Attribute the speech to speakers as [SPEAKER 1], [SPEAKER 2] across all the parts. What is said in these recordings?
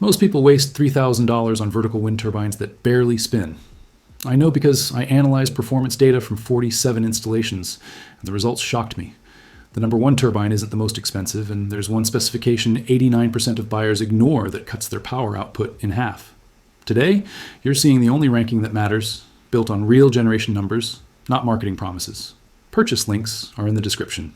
[SPEAKER 1] Most people waste $3,000 on vertical wind turbines that barely spin. I know because I analyzed performance data from 47 installations, and the results shocked me. The number one turbine isn't the most expensive, and there's one specification 89% of buyers ignore that cuts their power output in half. Today, you're seeing the only ranking that matters, built on real generation numbers, not marketing promises. Purchase links are in the description.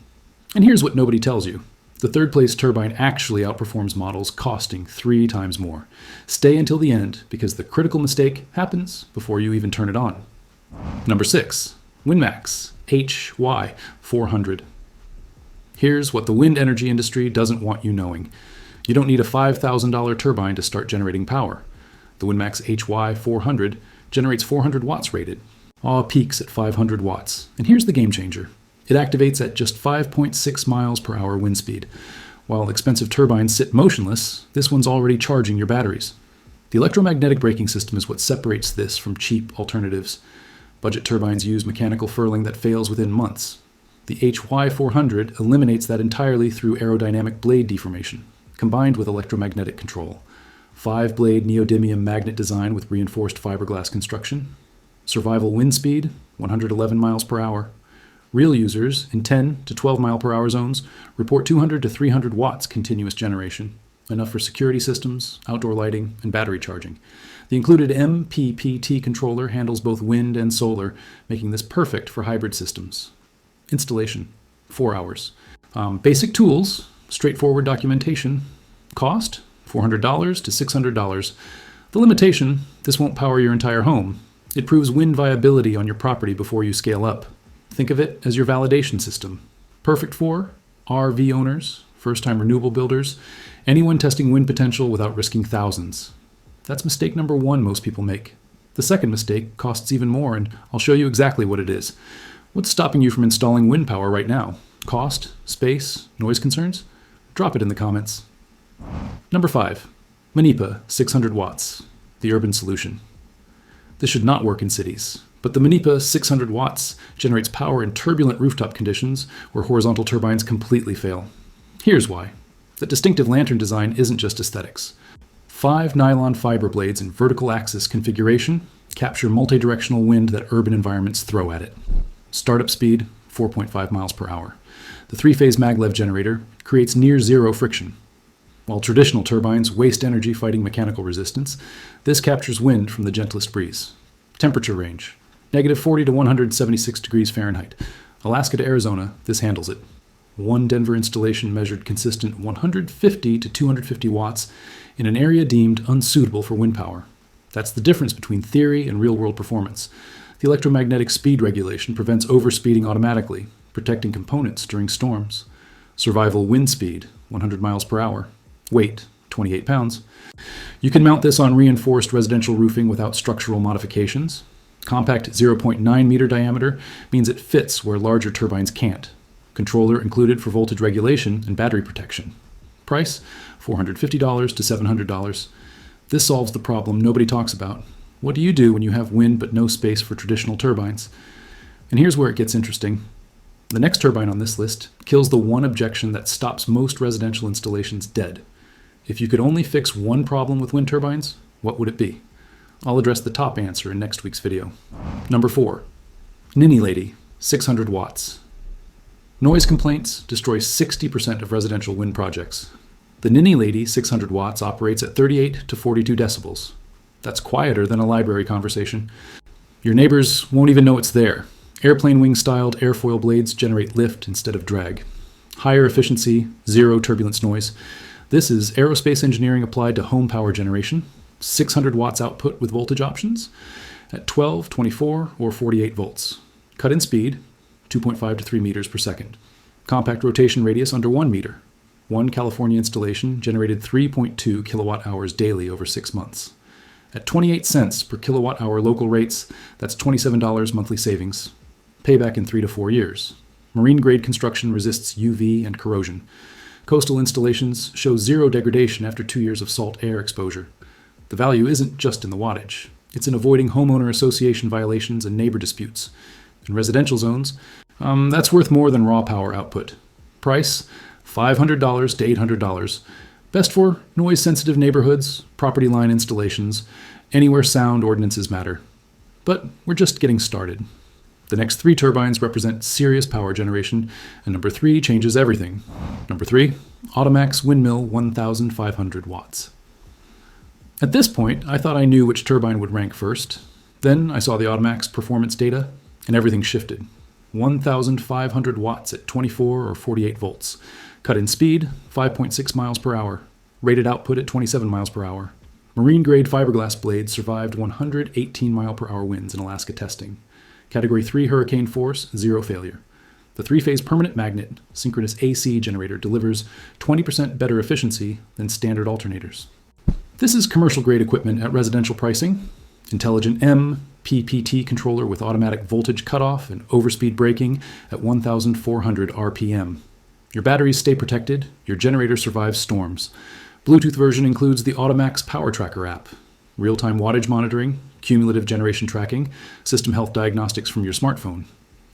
[SPEAKER 1] And here's what nobody tells you. The third place turbine actually outperforms models costing 3 times more. Stay until the end because the critical mistake happens before you even turn it on. Number 6, Windmax HY400. Here's what the wind energy industry doesn't want you knowing. You don't need a $5,000 turbine to start generating power. The Windmax HY400 generates 400 watts rated. Aw peaks at 500 watts. And here's the game changer. It activates at just 5.6 miles per hour wind speed. While expensive turbines sit motionless, this one's already charging your batteries. The electromagnetic braking system is what separates this from cheap alternatives. Budget turbines use mechanical furling that fails within months. The HY400 eliminates that entirely through aerodynamic blade deformation, combined with electromagnetic control. 5-blade neodymium magnet design with reinforced fiberglass construction. Survival wind speed, 111 miles per hour. Real users in 10 to 12 mile per hour zones report 200 to 300 watts continuous generation, enough for security systems, outdoor lighting, and battery charging. The included MPPT controller handles both wind and solar, making this perfect for hybrid systems. Installation, 4 hours. Basic tools, straightforward documentation. Cost, $400 to $600. The limitation, this won't power your entire home. It proves wind viability on your property before you scale up. Think of it as your validation system. Perfect for RV owners, first-time renewable builders, anyone testing wind potential without risking thousands. That's mistake number 1 most people make. The second mistake costs even more, and I'll show you exactly what it is. What's stopping you from installing wind power right now? Cost, space, noise concerns? Drop it in the comments. Number 5, Manipa 600 watts, the urban solution. This should not work in cities. But the Manipa 600 watts generates power in turbulent rooftop conditions where horizontal turbines completely fail. Here's why. The distinctive lantern design isn't just aesthetics. 5 nylon fiber blades in vertical axis configuration capture multi-directional wind that urban environments throw at it. Startup speed, 4.5 miles per hour. The 3-phase maglev generator creates near zero friction. While traditional turbines waste energy fighting mechanical resistance, this captures wind from the gentlest breeze. Temperature range. -40 to 176 degrees Fahrenheit. Alaska to Arizona, this handles it. One Denver installation measured consistent 150 to 250 watts in an area deemed unsuitable for wind power. That's the difference between theory and real-world performance. The electromagnetic speed regulation prevents overspeeding automatically, protecting components during storms. Survival wind speed, 100 miles per hour. Weight, 28 pounds. You can mount this on reinforced residential roofing without structural modifications. Compact 0.9 meter diameter means it fits where larger turbines can't. Controller included for voltage regulation and battery protection. Price, $450 to $700. This solves the problem nobody talks about. What do you do when you have wind but no space for traditional turbines? And here's where it gets interesting. The next turbine on this list kills the one objection that stops most residential installations dead. If you could only fix one problem with wind turbines, what would it be? I'll address the top answer in next week's video. Number 4, Nin Lady, 600 watts. Noise complaints destroy 60% of residential wind projects. The Nin Lady 600 watts operates at 38 to 42 decibels. That's quieter than a library conversation. Your neighbors won't even know it's there. Airplane wing-styled airfoil blades generate lift instead of drag. Higher efficiency, zero turbulence noise. This is aerospace engineering applied to home power generation. 600 watts output with voltage options at 12, 24, or 48 volts. Cut-in speed, 2.5 to 3 meters per second. Compact rotation radius under 1 meter. One California installation generated 3.2 kilowatt hours daily over 6 months. At 28 cents per kilowatt hour local rates, that's $27 monthly savings. Payback in 3 to 4 years. Marine-grade construction resists UV and corrosion. Coastal installations show zero degradation after 2 years of salt air exposure. The value isn't just in the wattage. It's in avoiding homeowner association violations and neighbor disputes. In residential zones, that's worth more than raw power output. Price, $500 to $800. Best for noise-sensitive neighborhoods, property line installations, anywhere sound ordinances matter. But we're just getting started. The next 3 turbines represent serious power generation, and number 3 changes everything. Number 3, Automax windmill 1,500 watts. At this point, I thought I knew which turbine would rank first. Then I saw the Automax performance data, and everything shifted. 1,500 watts at 24 or 48 volts. Cut-in speed, 5.6 miles per hour. Rated output at 27 miles per hour. Marine-grade fiberglass blades survived 118 mile per hour winds in Alaska testing. Category 3 hurricane force, 0 failure. The 3-phase permanent magnet, synchronous AC generator delivers 20% better efficiency than standard alternators. This is commercial-grade equipment at residential pricing. Intelligent MPPT controller with automatic voltage cutoff and overspeed braking at 1,400 RPM. Your batteries stay protected, your generator survives storms. Bluetooth version includes the Automax Power Tracker app, real-time wattage monitoring, cumulative generation tracking, system health diagnostics from your smartphone.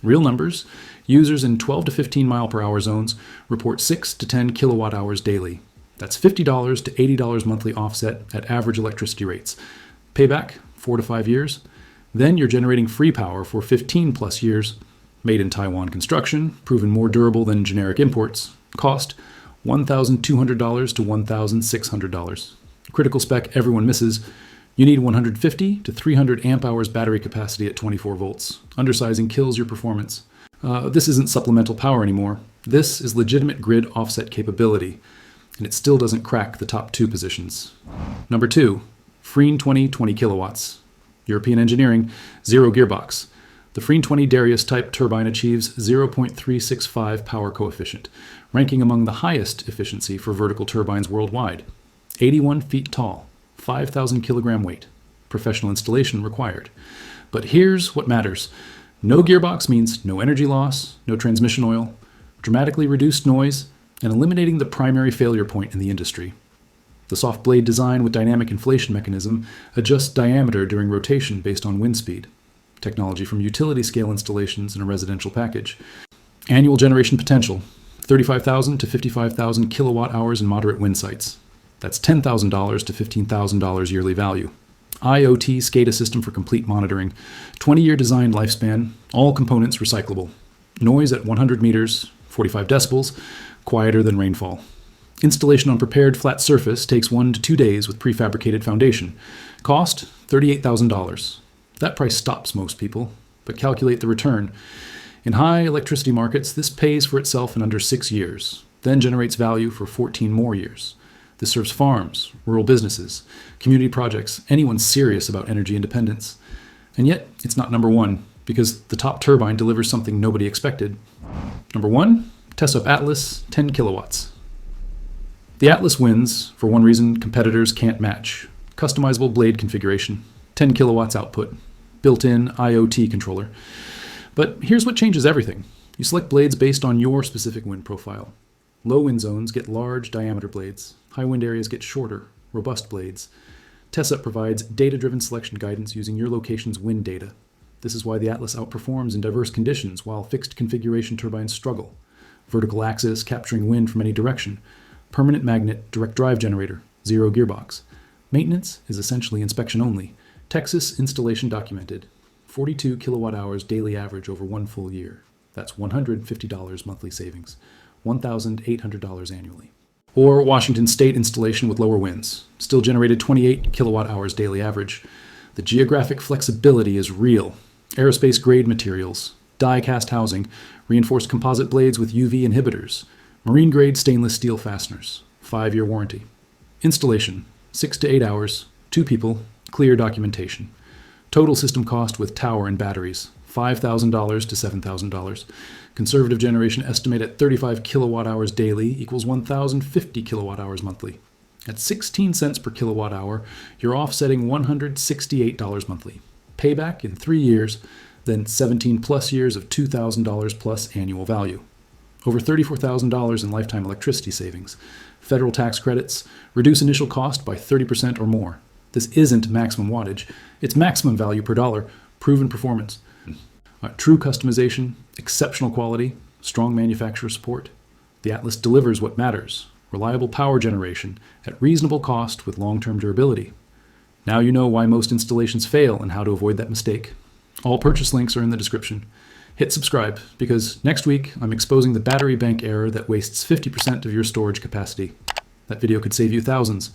[SPEAKER 1] Real numbers, users in 12 to 15 mile per hour zones report 6 to 10 kilowatt hours daily. That's $50 to $80 monthly offset at average electricity rates. Payback, 4 to 5 years. Then you're generating free power for 15 plus years. Made in Taiwan construction, proven more durable than generic imports. Cost, $1,200 to $1,600. Critical spec everyone misses. You need 150 to 300 amp hours battery capacity at 24 volts. Undersizing kills your performance. This isn't supplemental power anymore. This is legitimate grid offset capability, and it still doesn't crack the top 2 positions. Number 2, Freen 20 kilowatts. European engineering, 0 gearbox. The Freen 20 Darius type turbine achieves 0.365 power coefficient, ranking among the highest efficiency for vertical turbines worldwide. 81 feet tall. 5,000 kilogram weight. Professional installation required. But here's what matters. No gearbox means no energy loss, no transmission oil, dramatically reduced noise, and eliminating the primary failure point in the industry. The soft blade design with dynamic inflation mechanism adjusts diameter during rotation based on wind speed. Technology from utility scale installations in a residential package. Annual generation potential, 35,000 to 55,000 kilowatt hours in moderate wind sites. That's $10,000 to $15,000 yearly value. IoT SCADA system for complete monitoring. 20-year design lifespan. All components recyclable. Noise at 100 meters, 45 decibels, quieter than rainfall. Installation on prepared flat surface takes 1 to 2 days with prefabricated foundation. Cost, $38,000. That price stops most people, but calculate the return. In high electricity markets, this pays for itself in under 6 years, then generates value for 14 more years. This serves farms, rural businesses, community projects, anyone serious about energy independence. And yet, it's not number 1, because the top turbine delivers something nobody expected. Number 1, Tesup Atlas, 10 kilowatts. The Atlas wins for one reason competitors can't match. Customizable blade configuration, 10 kilowatts output, built-in IoT controller. But here's what changes everything. You select blades based on your specific wind profile. Low wind zones get large diameter blades. High wind areas get shorter, robust blades. Tesup provides data-driven selection guidance using your location's wind data. This is why the Atlas outperforms in diverse conditions while fixed configuration turbines struggle. Vertical axis capturing wind from any direction. Permanent magnet direct drive generator, 0 gearbox. Maintenance is essentially inspection only. Texas installation documented. 42 kilowatt hours daily average over 1 full year. That's $150 monthly savings. $1,800 annually. Or Washington State installation with lower winds. Still generated 28 kilowatt hours daily average. The geographic flexibility is real. Aerospace grade materials, die cast housing, reinforced composite blades with UV inhibitors, marine grade stainless steel fasteners, 5-year warranty. Installation, 6 to 8 hours, 2 people, clear documentation. Total system cost with tower and batteries, $5,000 to $7,000. Conservative generation estimate at 35 kilowatt hours daily equals 1,050 kilowatt hours monthly. At 16 cents per kilowatt hour, you're offsetting $168 monthly. Payback in 3 years, then 17 plus years of $2,000 plus annual value. Over $34,000 in lifetime electricity savings. Federal tax credits, reduce initial cost by 30% or more. This isn't maximum wattage, it's maximum value per dollar, proven performance. True customization, exceptional quality, strong manufacturer support. The Atlas delivers what matters. reliable power generation at reasonable cost with long-term durability. Now you know why most installations fail and how to avoid that mistake. All purchase links are in the description. Hit subscribe, because next week I'm exposing the battery bank error that wastes 50% of your storage capacity. That video could save you thousands.